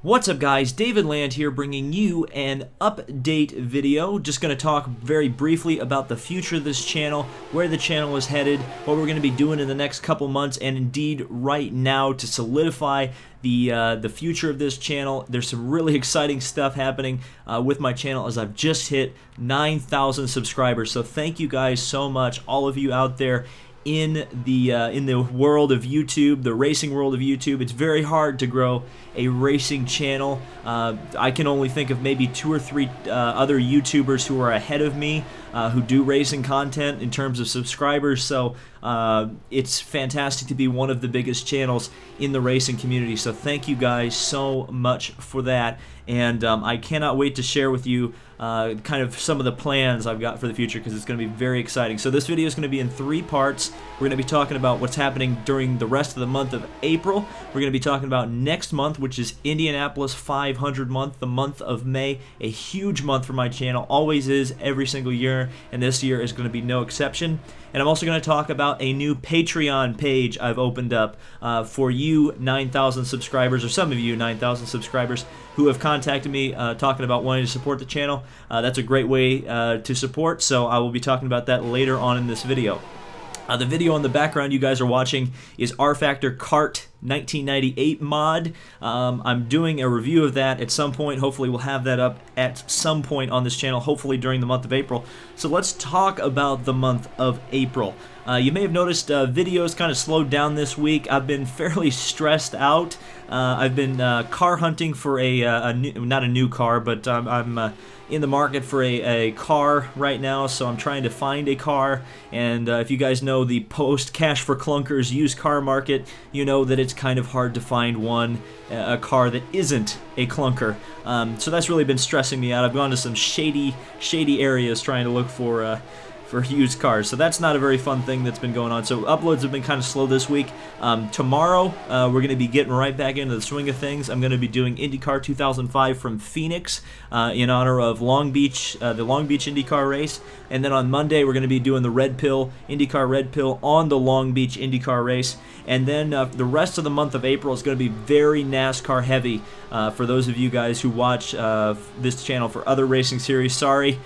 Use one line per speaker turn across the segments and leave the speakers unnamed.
What's up guys, David Land here bringing you an update video. Just going to talk very briefly about the future of this channel, where the channel is headed, what we're going to be doing in the next couple months, and indeed right now to solidify the future of this channel. There's some really exciting stuff happening with my channel as I've just hit 9,000 subscribers. So thank you guys so much, all of you out there in the world of YouTube, the racing world of YouTube. It's very hard to grow a racing channel. I can only think of maybe 2 or 3 other YouTubers who are ahead of me who do racing content in terms of subscribers, so it's fantastic to be one of the biggest channels in the racing community. So thank you guys so much for that, and I cannot wait to share with you kind of some of the plans I've got for the future, because it's going to be very exciting. So this video is going to be in 3 parts. We're going to be talking about what's happening during the rest of the month of April. We're going to be talking about next month, which is Indianapolis 500 month, the month of May, a huge month for my channel, always is every single year, and this year is going to be no exception. And I'm also going to talk about a new Patreon page I've opened up for you 9,000 subscribers, or some of you 9,000 subscribers who have contacted me talking about wanting to support the channel. That's a great way to support, so I will be talking about that later on in this video. The video in the background you guys are watching is rFactor Kart 1998 mod. I'm doing a review of that at some point. Hopefully we'll have that up at some point on this channel, hopefully during the month of April. So let's talk about the month of April. You may have noticed videos kind of slowed down this week. I've been fairly stressed out. I've been car hunting for not a new car, but I'm in the market for a car right now, so I'm trying to find a car. And if you guys know the post Cash for Clunkers used car market, you know that it's kind of hard to find a car that isn't a clunker. So that's really been stressing me out. I've gone to some shady areas trying to look for used cars, so that's not a very fun thing that's been going on. So uploads have been kind of slow this week. Tomorrow we're going to be getting right back into the swing of things. I'm going to be doing IndyCar 2005 from Phoenix in honor of Long Beach, the Long Beach IndyCar race, and then on Monday we're going to be doing the Red Pill, IndyCar Red Pill on the Long Beach IndyCar race. And then the rest of the month of April is going to be very NASCAR heavy. For those of you guys who watch this channel for other racing series, sorry.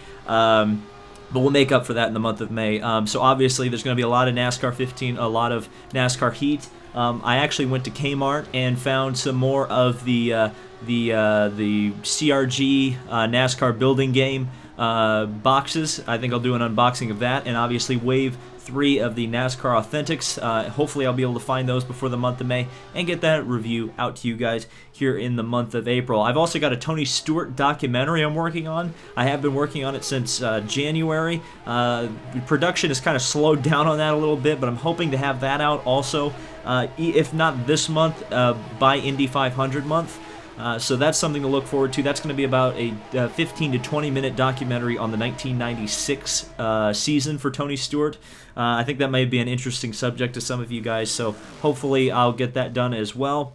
But we'll make up for that in the month of May. So obviously there's going to be a lot of NASCAR 15, a lot of NASCAR Heat. I actually went to Kmart and found some more of the CRG NASCAR building game boxes. I think I'll do an unboxing of that, and obviously Wave 3 of the NASCAR Authentics. Hopefully I'll be able to find those before the month of May and get that review out to you guys here in the month of April. I've also got a Tony Stewart documentary I'm working on. I have been working on it since January. Production has kind of slowed down on that a little bit, but I'm hoping to have that out also, if not this month, by Indy 500 month. So that's something to look forward to. That's going to be about a 15 to 20 minute documentary on the 1996 season for Tony Stewart. I think that may be an interesting subject to some of you guys, so hopefully I'll get that done as well.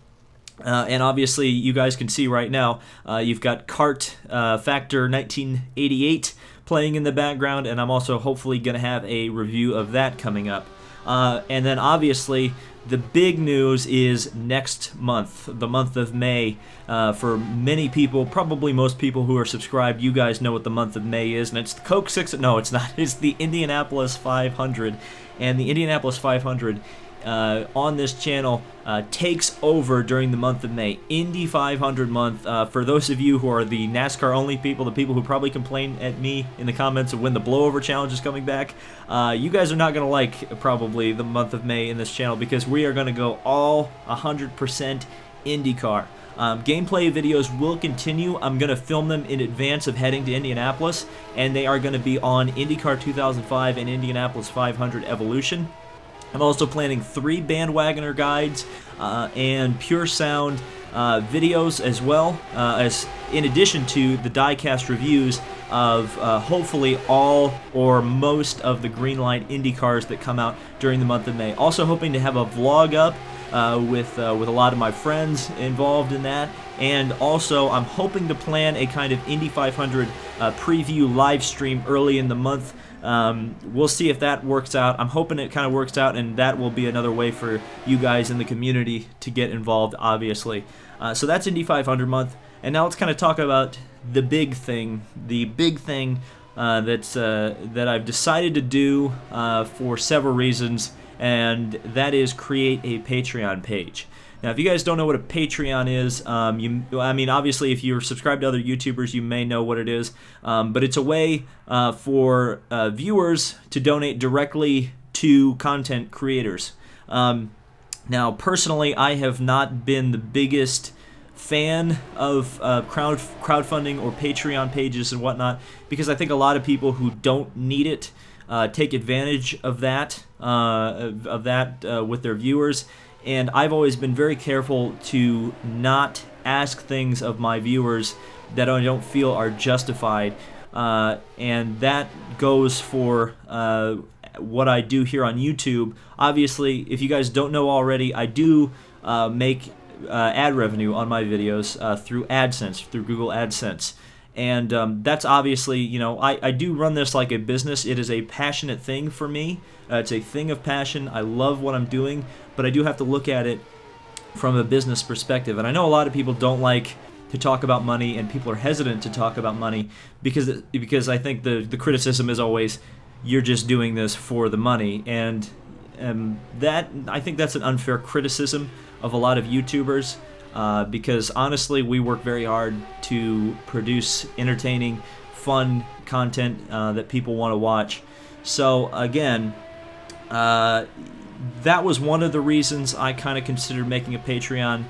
And obviously you guys can see right now you've got Kart Factor 1988 playing in the background, and I'm also hopefully going to have a review of that coming up. And then obviously the big news is next month, the month of May. For many people, probably most people who are subscribed, you guys know what the month of May is, and it's the Coke 6. No, it's not. It's the Indianapolis 500, and the Indianapolis 500 on this channel takes over during the month of May. Indy 500 month. For those of you who are the NASCAR only people, the people who probably complain at me in the comments of when the blowover challenge is coming back, you guys are not going to like probably the month of May in this channel, because we are going to go all 100% IndyCar. Gameplay videos will continue. I'm going to film them in advance of heading to Indianapolis, and they are going to be on IndyCar 2005 and Indianapolis 500 Evolution. I'm also planning 3 bandwagoner guides and pure sound videos as well, as in addition to the diecast reviews of hopefully all or most of the Greenlight Indy cars that come out during the month of May. Also hoping to have a vlog up with a lot of my friends involved in that, and also I'm hoping to plan a kind of Indy 500 preview live stream early in the month. We'll see if that works out. I'm hoping it kind of works out, and that will be another way for you guys in the community to get involved, obviously. So that's Indy 500 month. And now let's kind of talk about the big thing. That I've decided to do for several reasons, and that is create a Patreon page. Now, if you guys don't know what a Patreon is, obviously, if you're subscribed to other YouTubers, you may know what it is, but it's a way for viewers to donate directly to content creators. Now, personally, I have not been the biggest fan of crowdfunding or Patreon pages and whatnot, because I think a lot of people who don't need it take advantage of that with their viewers. And I've always been very careful to not ask things of my viewers that I don't feel are justified, and that goes for what I do here on YouTube. Obviously, if you guys don't know already, I do make ad revenue on my videos through AdSense, through Google AdSense. And that's obviously, I do run this like a business. It is a passionate thing for me. It's a thing of passion. I love what I'm doing, but I do have to look at it from a business perspective. And I know a lot of people don't like to talk about money, and people are hesitant to talk about money because I think the criticism is always, you're just doing this for the money. And I think that's an unfair criticism of a lot of YouTubers. Because honestly, we work very hard to produce entertaining, fun content that people want to watch. So again, that was one of the reasons I kind of considered making a Patreon.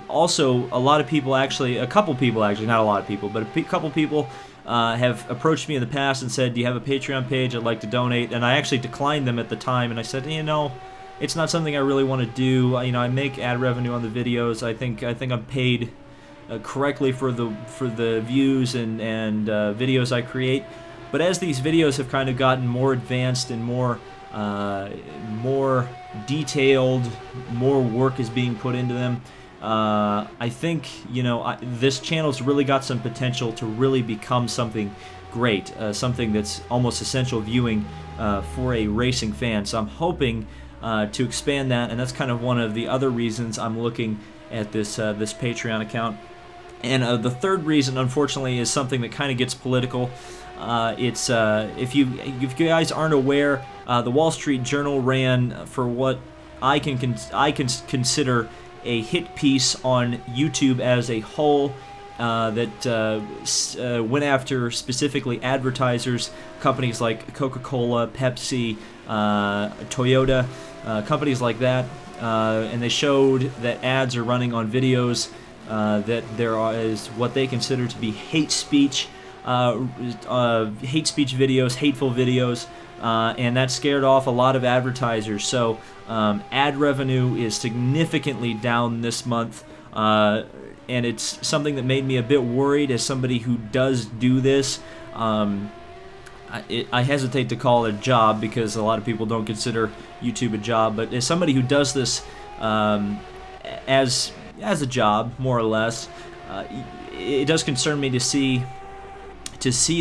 Also, a couple people actually, not a lot of people, but a couple people have approached me in the past and said, do you have a Patreon page? I'd like to donate. And I actually declined them at the time, and I said, it's not something I really want to do. I make ad revenue on the videos. I think I'm paid correctly for the views and videos I create. But as these videos have kind of gotten more advanced and more detailed, more work is being put into them, I think this channel's really got some potential to really become something great, something that's almost essential viewing for a racing fan. So I'm hoping to expand that, and that's kind of one of the other reasons I'm looking at this Patreon account. And the third reason, unfortunately, is something that kind of gets political. It's if you guys aren't aware, the Wall Street Journal ran for what I can consider a hit piece on YouTube as a whole. That went after specifically advertisers, companies like Coca-Cola, Pepsi, Toyota, companies like that, and they showed that ads are running on videos that there is what they consider to be hate speech videos, hateful videos, and that scared off a lot of advertisers. So ad revenue is significantly down this month. And it's something that made me a bit worried as somebody who does do this. I hesitate to call it a job because a lot of people don't consider YouTube a job, but as somebody who does this as a job, more or less, it does concern me to see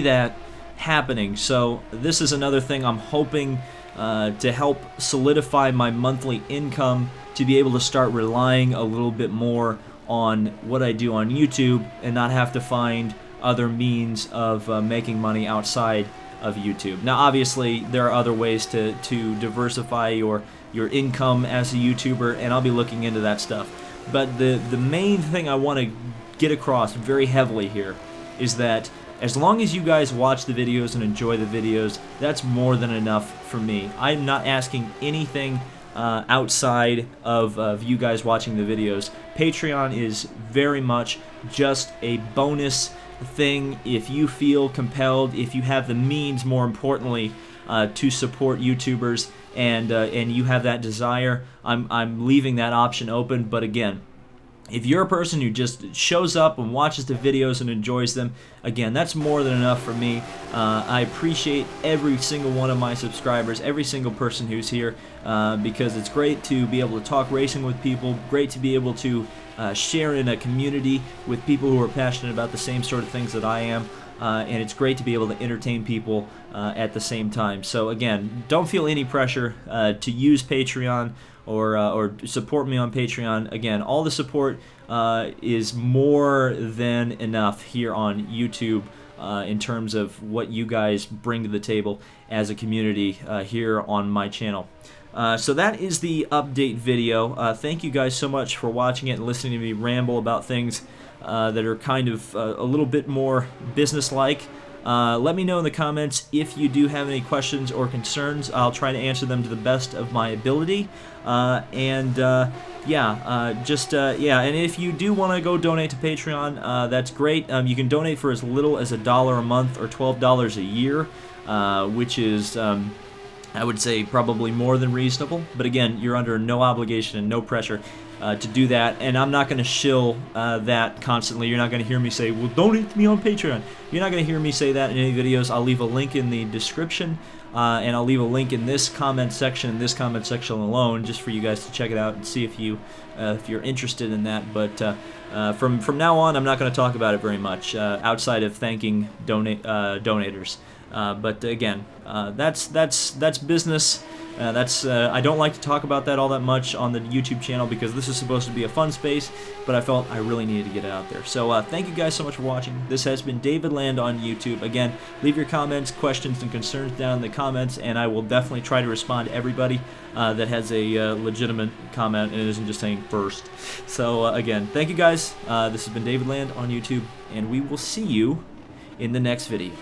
that happening. So this is another thing I'm hoping to help solidify my monthly income, to be able to start relying a little bit more on what I do on YouTube and not have to find other means of making money outside of YouTube. Now, obviously, there are other ways to diversify your income as a YouTuber, and I'll be looking into that stuff. But the main thing I want to get across very heavily here is that as long as you guys watch the videos and enjoy the videos, that's more than enough for me. I'm not asking anything outside of you guys watching the videos. Patreon is very much just a bonus thing if you feel compelled, if you have the means, more importantly, to support YouTubers, and you have that desire. I'm leaving that option open. But again, if you're a person who just shows up and watches the videos and enjoys them, again, that's more than enough for me. I appreciate every single one of my subscribers, every single person who's here, because it's great to be able to talk racing with people, great to be able to share in a community with people who are passionate about the same sort of things that I am. And it's great to be able to entertain people at the same time. So again, don't feel any pressure to use Patreon or support me on Patreon. Again, all the support is more than enough here on YouTube in terms of what you guys bring to the table as a community here on my channel. So that is the update video. Thank you guys so much for watching it and listening to me ramble about things that are kind of a little bit more business-like. Let me know in the comments if you do have any questions or concerns. I'll try to answer them to the best of my ability. Yeah, and if you do want to go donate to Patreon, that's great. You can donate for as little as $1 a month or $12 a year, which is, I would say, probably more than reasonable. But again, you're under no obligation and no pressure to do that, and I'm not going to shill that constantly. You're not going to hear me say, well, donate to me on Patreon. You're not going to hear me say that in any videos. I'll leave a link in the description, and I'll leave a link in this comment section, alone, just for you guys to check it out and see if you're interested in that. But from now on, I'm not going to talk about it very much outside of thanking donators. But again, that's business. I don't like to talk about that all that much on the YouTube channel because this is supposed to be a fun space, but I felt I really needed to get it out there. So thank you guys so much for watching. This has been David Land on YouTube. Again, leave your comments, questions, and concerns down in the comments, and I will definitely try to respond to everybody that has a legitimate comment and isn't just saying first. So again, thank you guys. This has been David Land on YouTube, and we will see you in the next video.